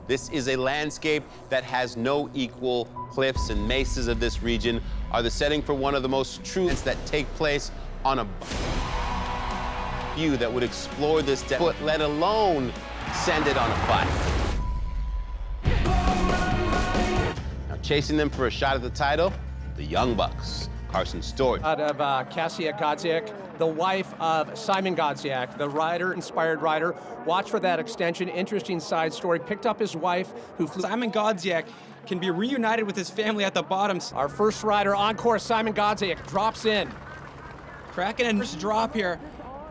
This is a landscape that has no equal. Cliffs and mesas of this region are the setting for one of the most true events that take place on a view that would explore this foot, let alone send it on a bike. Now chasing them for a shot at the title, the Young Bucks. Carson Stewart. Out of Kasia Godziak, the wife of Simon Godziak, the inspired rider. Watch for that extension. Interesting side story. Picked up his wife, who flew. Simon Godziak can be reunited with his family at the bottom. Our first rider on course, Simon Godziak, drops in. Cracking a first drop here.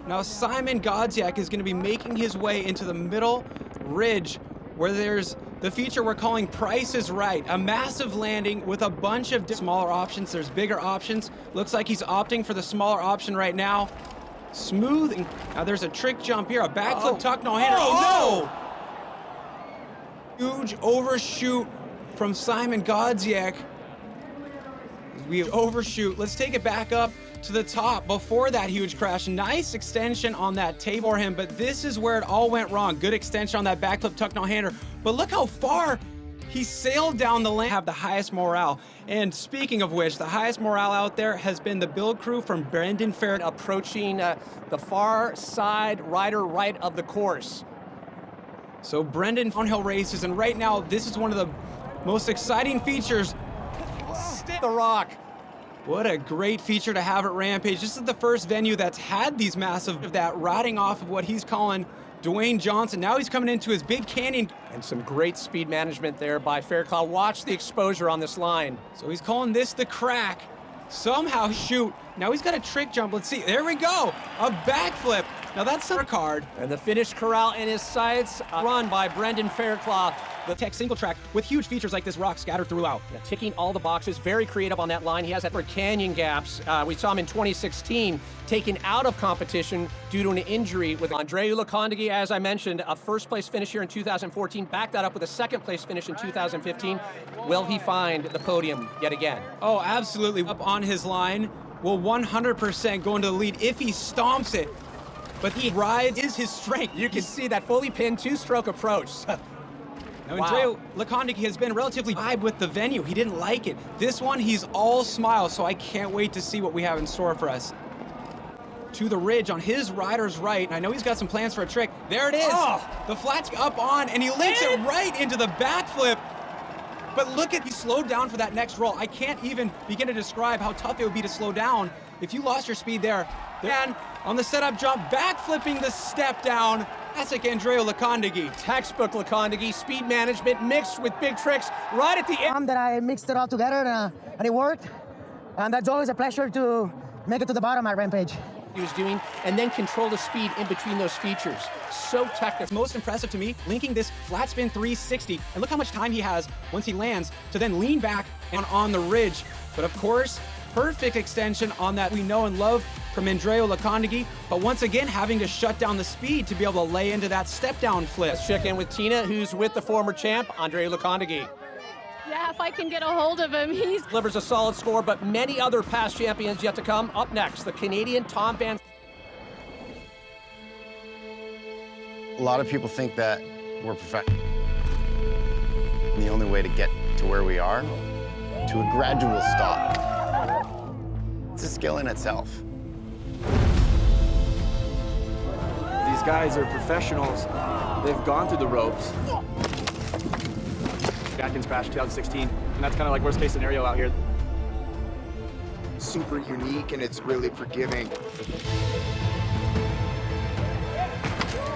Now Simon Godziak is going to be making his way into the middle ridge where there's the feature we're calling Price is Right. A massive landing with a bunch of smaller options. There's bigger options. Looks like he's opting for the smaller option right now. Smooth. Now there's a trick jump here, a backflip tuck no hander. Oh no! Huge overshoot from Simon Godziak. We overshoot. Let's take it back up to the top before that huge crash. Nice extension on that table for him, but this is where it all went wrong. Good extension on that backflip tuck no-hander, but look how far he sailed down the lane. Have the highest morale. And speaking of which, the highest morale out there has been the build crew from Brendan Fair. Approaching the far side rider right of the course. So Brendan downhill races, and right now this is one of the most exciting features. The rock. What a great feature to have at Rampage. This is the first venue that's had these massive, that riding off of what he's calling Dwayne Johnson. Now he's coming into his big canyon. And some great speed management there by Fairclough. Watch the exposure on this line. So he's calling this the crack. Somehow shoot. Now he's got a trick jump. Let's see. There we go. A backflip. Now that's a card. And the finish corral in his sights. Run by Brendan Fairclough. The tech single track with huge features like this rock scattered throughout. Yeah, ticking all the boxes, very creative on that line. He has that for canyon gaps. We saw him in 2016 taken out of competition due to an injury with Andreu Lekondagi, as I mentioned, a first place finish here in 2014, backed that up with a second place finish in 2015. Will he find the podium yet again? Oh, absolutely. Up on his line, will 100% go into the lead if he stomps it. But he rides is his strength. You can see that fully pinned two-stroke approach. Now, Andreu Lekondagi has been relatively vibe with the venue. He didn't like it. This one, he's all smiles, so I can't wait to see what we have in store for us. To the ridge on his rider's right. I know he's got some plans for a trick. There it is. Oh. The flat's up on, and he links it right into the backflip. But look at, he slowed down for that next roll. I can't even begin to describe how tough it would be to slow down if you lost your speed there. Then, on the setup jump, backflipping the step down. Classic Andreu Lekondagi. Textbook Lekondagi, speed management mixed with big tricks right at the end. That I mixed it all together and it worked. And that's always a pleasure to make it to the bottom at Rampage. He was doing, and then control the speed in between those features. So technical. Most impressive to me, linking this flat spin 360, and look how much time he has once he lands to then lean back and on the ridge. But of course, perfect extension on that we know and love from Andreu Lekondagi, but once again having to shut down the speed to be able to lay into that step down flip. Let's check in with Tina, who's with the former champ, Andreu Lekondagi. Yeah, if I can get a hold of him, he's... Delivers a solid score, but many other past champions yet to come. Up next, the Canadian Tom Van... A lot of people think that we're professional. The only way to get to where we are, to a gradual stop. It's a skill in itself. These guys are professionals. They've gone through the ropes. Atkins crashed 2016, and that's kind of like worst case scenario out here. Super unique, and it's really forgiving.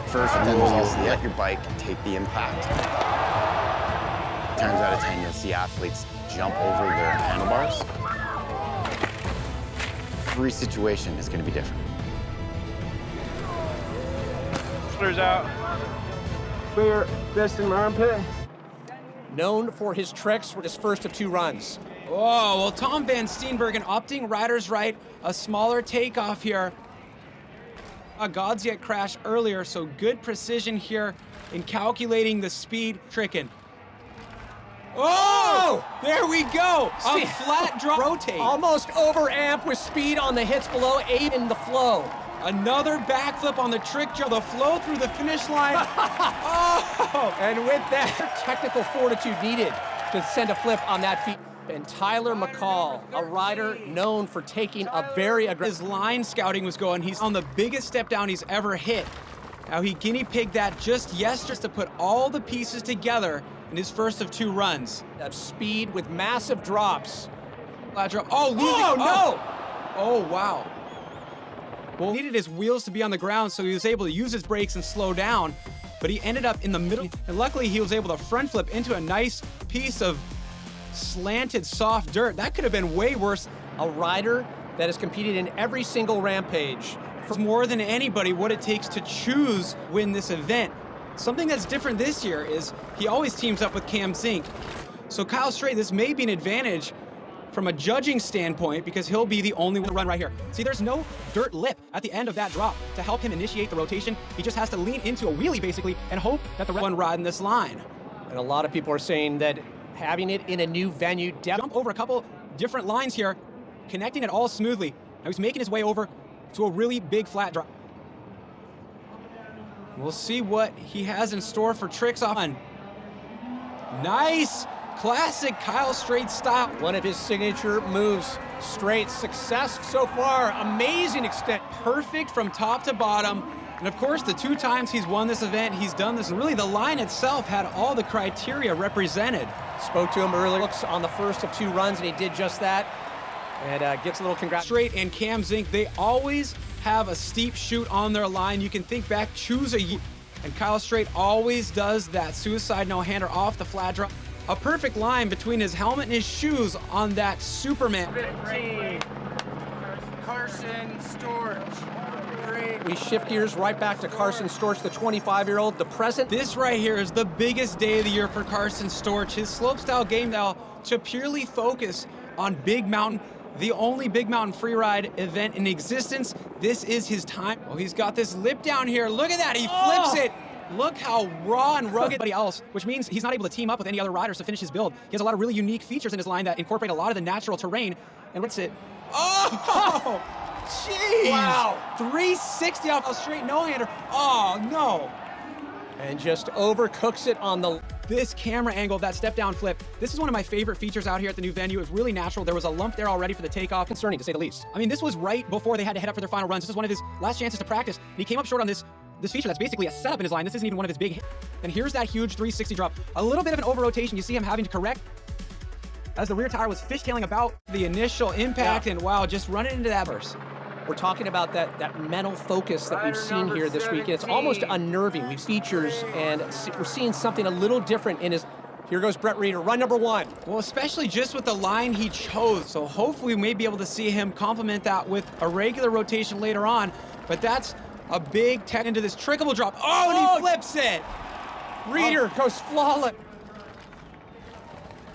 First rule is let your bike take the impact. Times out of 10, you'll see athletes jump over their handlebars. Every situation is going to be different. Clears out. Clear, fist in my armpit. Known for his tricks with his first of two runs. Oh, well, Tom Van Steenbergen opting rider's right, a smaller takeoff here. A Godziak crash earlier, so good precision here in calculating the speed tricking. Oh, there we go. A flat drop rotate. Almost over amp with speed on the hits below, 8 in the flow. Another backflip on the trick jump, the flow through the finish line. Oh! And with that, technical fortitude needed to send a flip on that feat. And Tyler McCall, a rider known for taking a very aggressive... His line scouting was going. He's on the biggest step down he's ever hit. Now he guinea pigged that just yesterday to put all the pieces together in his first of 2 runs. Of speed with massive drops. Flat drop. Oh, losing. Oh, no! Oh, wow. Well, he needed his wheels to be on the ground, so he was able to use his brakes and slow down, but he ended up in the middle, and luckily he was able to front flip into a nice piece of slanted soft dirt. That could have been way worse. A rider that has competed in every single Rampage. For more than anybody, what it takes to choose win this event. Something that's different this year is he always teams up with Cam Zink. So Kyle Strait, this may be an advantage from a judging standpoint because he'll be the only one to run right here. See, there's no dirt lip at the end of that drop to help him initiate the rotation. He just has to lean into a wheelie basically and hope that the one riding this line. And a lot of people are saying that having it in a new venue, jump over a couple different lines here, connecting it all smoothly. Now he's making his way over to a really big flat drop. We'll see what he has in store for tricks off on. Nice, classic Kyle Strait style. One of his signature moves. Strait success so far, amazing extent. Perfect from top to bottom. And of course, the 2 times he's won this event, he's done this. And really, the line itself had all the criteria represented. Spoke to him earlier, looks on the first of 2 runs, and he did just that. And gets a little congrats. Strait and Cam Zink, they always have a steep chute on their line. You can think back, choose a year. And Kyle Strait always does that suicide no-hander off the flat drop. A perfect line between his helmet and his shoes on that Superman. 15. Carson Storch. We shift gears right back to Carson Storch, the 25-year-old, the present. This right here is the biggest day of the year for Carson Storch. His slopestyle game now to purely focus on Big Mountain, the only Big Mountain freeride event in existence. This is his time. Oh, he's got this lip down here. Look at that, he flips it. Look how raw and rugged everybody else, which means he's not able to team up with any other riders to finish his build. He has a lot of really unique features in his line that incorporate a lot of the natural terrain. And what's it? Oh! Jeez! Wow! 360 off a straight no-hander. Oh, no! And just overcooks it on the... This camera angle, that step-down flip, this is one of my favorite features out here at the new venue. It's really natural. There was a lump there already for the takeoff. Concerning, to say the least. I mean, this was right before they had to head up for their final runs. This is one of his last chances to practice. And he came up short on this feature that's basically a setup in his line. This isn't even one of his big hits. And here's that huge 360 drop. A little bit of an over-rotation. You see him having to correct as the rear tire was fishtailing about the initial impact. Yeah. And wow, just running into that burst. We're talking about that mental focus that we've seen here this week. It's almost unnerving. We've features, and we're seeing something a little different in his... Here goes Brett Reeder, run number 1. Well, especially just with the line he chose. So hopefully we may be able to see him complement that with a regular rotation later on. But that's a big tech into this trickable drop. Oh, and he flips it. Reeder goes flawless.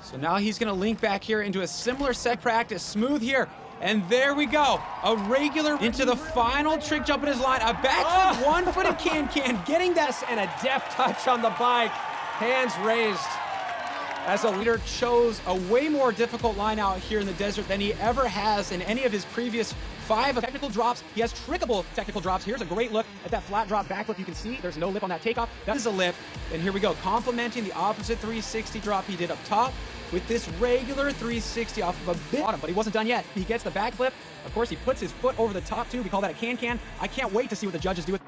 So now he's gonna link back here into a similar set practice, smooth here. And there we go, a regular into the final trick jump in his line, a backflip, one-footed can-can, getting that, and a deft touch on the bike, hands raised. As a leader chose a way more difficult line out here in the desert than he ever has in any of his previous 5 technical drops. He has trickable technical drops. Here's a great look at that flat drop backflip. You can see there's no lip on that takeoff. That is a lip. And here we go, complementing the opposite 360 drop he did up top with this regular 360 off of a bit bottom, but he wasn't done yet. He gets the backflip. Of course, he puts his foot over the top too. We call that a can-can. I can't wait to see what the judges do with.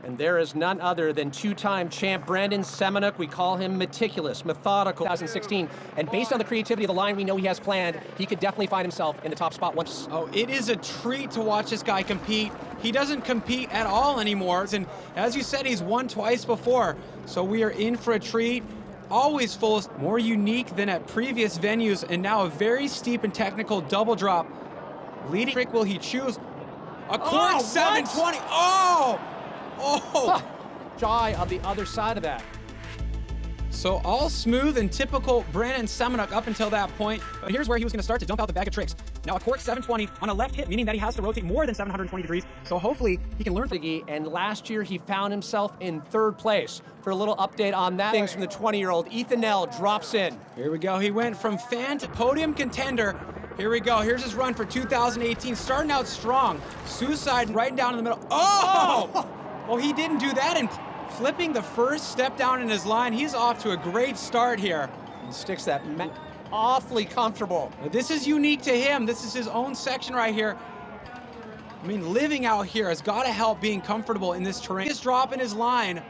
And there is none other than 2-time champ Brandon Semenuk. We call him meticulous, methodical, 2016. And based on the creativity of the line we know he has planned, he could definitely find himself in the top spot once. Oh, it is a treat to watch this guy compete. He doesn't compete at all anymore. And as you said, he's won twice before. So we are in for a treat. Always full, more unique than at previous venues, and now a very steep and technical double drop. Leading trick will he choose? A cork 720. Oh! Oh! Shy of the other side of that. So all smooth and typical Brandon Semenuk up until that point. But here's where he was going to start to dump out the bag of tricks. Now a cork 720 on a left hit, meaning that he has to rotate more than 720 degrees. So hopefully he can learn. And last year he found himself in 3rd place. For a little update on that, things from the 20-year-old, Ethan Nell drops in. Here we go. He went from fan to podium contender. Here we go. Here's his run for 2018. Starting out strong. Suicide right down in the middle. Oh! Well, he didn't do that. And flipping the first step down in his line, he's off to a great start here. And sticks that awfully comfortable. This is unique to him. This is his own section right here. I mean, living out here has got to help being comfortable in this terrain. He's dropping his line.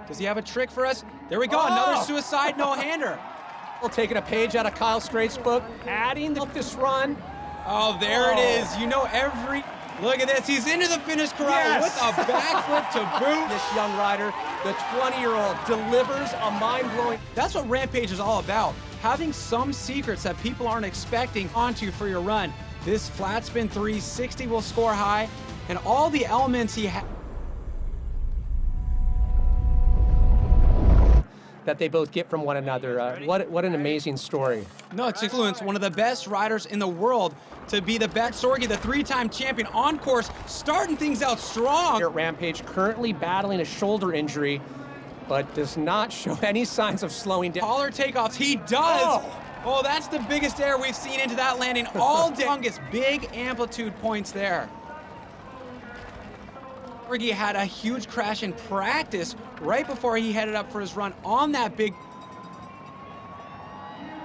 Does he have a trick for us? There we go, another suicide no-hander. Well, taking a page out of Kyle Straight's book, adding this run. Oh, there it is. You know look at this. He's into the finish corral with a backflip to boot. This young rider, the 20-year-old, delivers a mind-blowing. That's what Rampage is all about. Having some secrets that people aren't expecting onto for your run. This flat spin 360 will score high, and all the elements he has. That they both get from one another. What an amazing story. No, it's influenced one of the best riders in the world to be the best. Sorgi, the 3-time champion on course, starting things out strong. Here at Rampage, currently battling a shoulder injury, but does not show any signs of slowing down. Taller takeoffs, he does. Oh, that's the biggest air we've seen into that landing all day. Longest big amplitude points there. Sorgi had a huge crash in practice right before he headed up for his run on that big.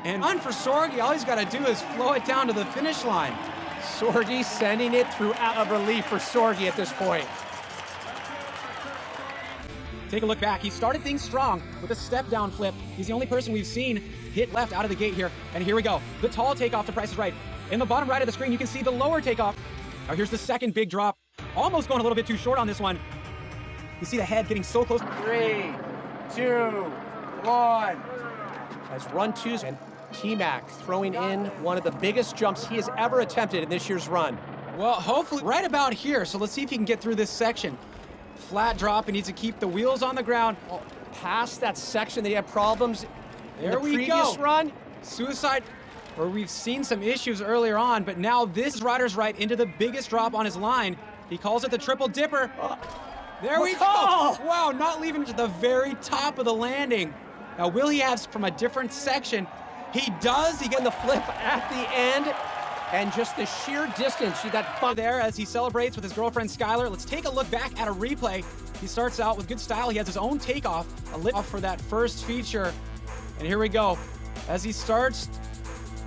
And run for Sorgi, all he's got to do is flow it down to the finish line. Sorgi sending it through out of relief for Sorgi at this point. Take a look back. He started things strong with a step down flip. He's the only person we've seen hit left out of the gate here. And here we go. The tall takeoff to Price is Right. In the bottom right of the screen, you can see the lower takeoff. Now here's the second big drop. Almost going a little bit too short on this one. You see the head getting so close. 3, 2, 1. As run twos and T-Mac throwing in one of the biggest jumps he has ever attempted in this year's run. Well, hopefully right about here. So let's see if he can get through this section. Flat drop, he needs to keep the wheels on the ground. Past that section, they had problems in the There we previous go. run. Suicide, where we've seen some issues earlier on, but now this rider's right into the biggest drop on his line. He calls it the triple dipper. There we go. Wow, not leaving to the very top of the landing. Now, will he have from a different section? He does. He Again, the flip at the end, and just the sheer distance. See that fun there as he celebrates with his girlfriend Skylar. Let's take a look back at a replay. He starts out with good style. He has his own takeoff, a lift off for that first feature. And here we go. As he starts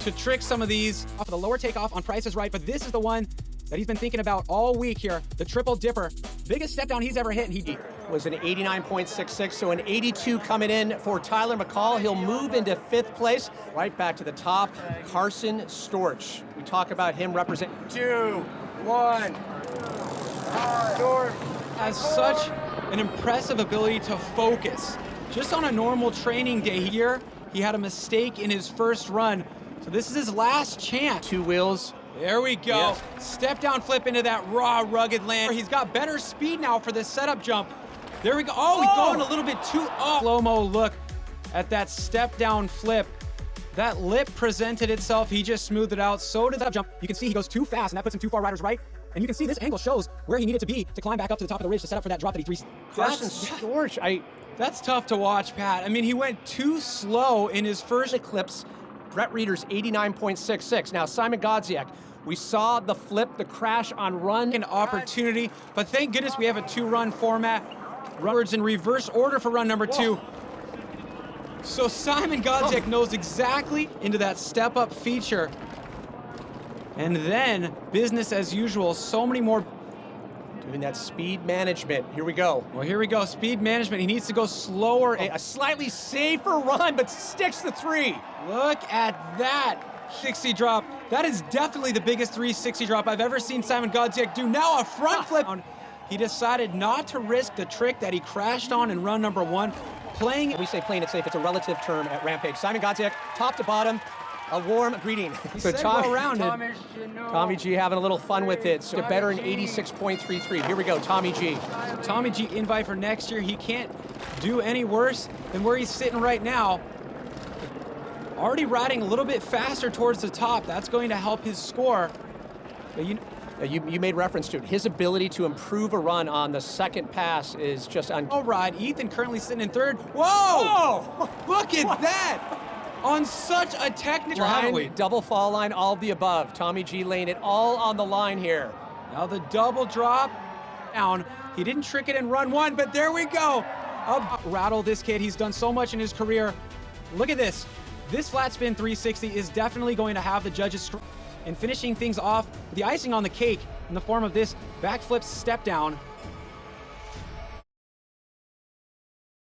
to trick some of these off of the lower takeoff on Price is Right, but this is the one that he's been thinking about all week here, the triple dipper. Biggest step down he's ever hit, and he was an 89.66, so an 82 coming in for Tyler McCall. He'll move into 5th place. Right back to the top, Carson Storch. We talk about him represent 2, 1. Storch has such an impressive ability to focus. Just on a normal training day here, he had a mistake in his first run. So this is his last chance. 2 wheels. There we go. Yes. Step down flip into that raw, rugged land. He's got better speed now for this setup jump. There we go. Oh, he's going a little bit too slow-mo look at that step down flip. That lip presented itself. He just smoothed it out. So did that jump. You can see he goes too fast, and that puts him too far riders right. And you can see this angle shows where he needed to be to climb back up to the top of the ridge to set up for that drop that he threes. Carson Storch, That's tough to watch, Pat. I mean, he went too slow in his first eclipse. Brett Reeder's 89.66. Now, Simon Godziak, we saw the flip, the crash on run. An opportunity, but thank goodness we have a 2-run format. Runners in reverse order for run number 2. So Simon Godziak knows exactly into that step-up feature. And then, business as usual, so many more. Doing that speed management. Here we go. Well, here we go, speed management. He needs to go slower. A slightly safer run, but sticks the 3. Look at that 60 drop. That is definitely the biggest 360 drop I've ever seen Simon Godziak do. Now a front flip. He decided not to risk the trick that he crashed on in run number 1. We say playing it safe. It's a relative term at Rampage. Simon Godziak, top to bottom, a warm greeting. So Tommy G having a little fun with it. So better in 86.33. Here we go, Tommy G. So Tommy G invite for next year. He can't do any worse than where he's sitting right now. Already riding a little bit faster towards the top. That's going to help his score. But you made reference to it. His ability to improve a run on the second pass is just All right, Ethan currently sitting in 3rd. Whoa! Whoa! Look at that! on such a technical Line, double fall line, all of the above. Tommy G laying it all on the line here. Now the double drop down. He didn't trick it in run one, but there we go. Up rattle this kid. He's done so much in his career. Look at this. This flat spin 360 is definitely going to have the judges and finishing things off with the icing on the cake in the form of this backflip step down.